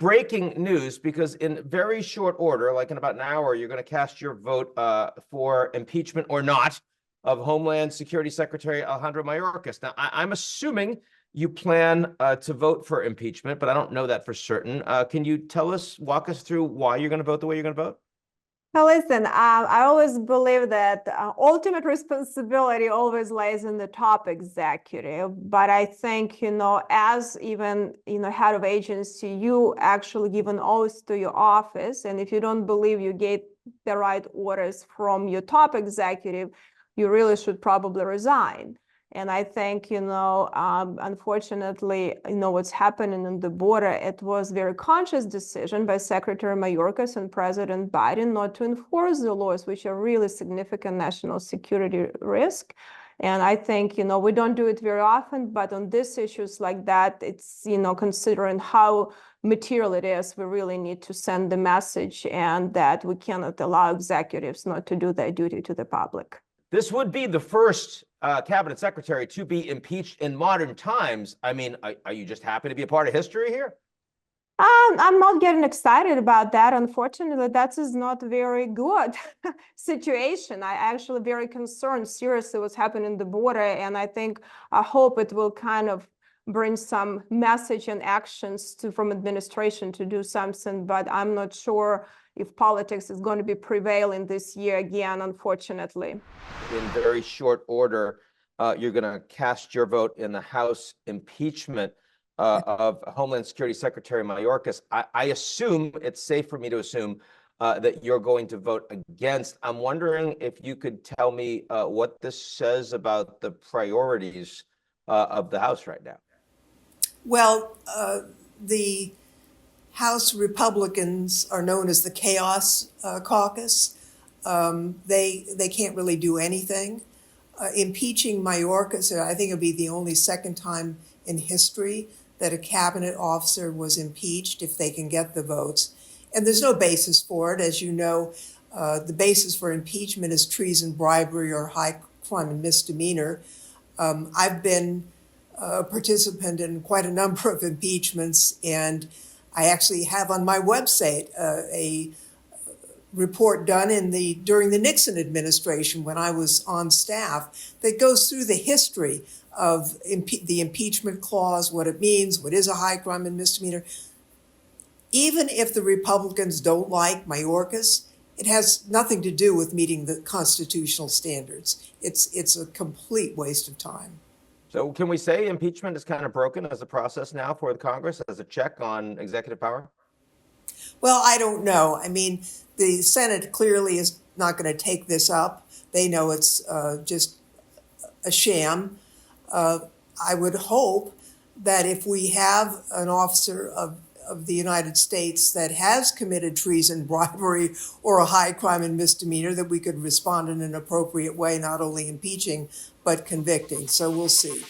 breaking news because in very short order, like in about an hour, you're going to cast your vote for impeachment or not of Homeland Security Secretary Alejandro Mayorkas. Now, I'm assuming you plan to vote for impeachment, but I don't know that for certain. Can you walk us through why you're going to vote the way you're going to vote? Well, listen, I always believe that ultimate responsibility always lies in the top executive. But I think, as even, head of agency, you actually give an oath to your office. And if you don't believe you get the right orders from your top executive, you really should probably resign. And I think, unfortunately, what's happening on the border, it was a very conscious decision by Secretary Mayorkas and President Biden not to enforce the laws, which are really significant national security risk. And I think, we don't do it very often, but on these issues like that, it's, considering how material it is, we really need to send the message and that we cannot allow executives not to do their duty to the public. This would be the first cabinet secretary to be impeached in modern times. I mean, are you just happy to be a part of history here? I'm not getting excited about that. Unfortunately, that is not a very good situation. I actually very concerned seriously what's happening in the border. And I hope it will kind of bring some message and actions from administration to do something, but I'm not sure if politics is going to be prevailing this year again, unfortunately. In very short order, you're going to cast your vote in the House impeachment of Homeland Security Secretary Mayorkas. I assume, it's safe for me to assume, that you're going to vote against. I'm wondering if you could tell me what this says about the priorities of the House right now. Well, the House Republicans are known as the Chaos Caucus. They can't really do anything. Impeaching Mayorkas, I think it'll be the only second time in history that a cabinet officer was impeached if they can get the votes. And there's no basis for it. As you know, the basis for impeachment is treason, bribery, or high crime and misdemeanor. I've been a participant in quite a number of impeachments, and I actually have on my website a report done during the Nixon administration when I was on staff that goes through the history of the impeachment clause, what it means, what is a high crime and misdemeanor. Even if the Republicans don't like Mayorkas, it has nothing to do with meeting the constitutional standards. It's a complete waste of time. So can we say impeachment is kind of broken as a process now for the Congress as a check on executive power? Well, I don't know. I mean, the Senate clearly is not going to take this up. They know it's just a sham. I would hope that if we have an officer of the United States that has committed treason, bribery, or a high crime and misdemeanor, that we could respond in an appropriate way, not only impeaching, but convicting. So we'll see.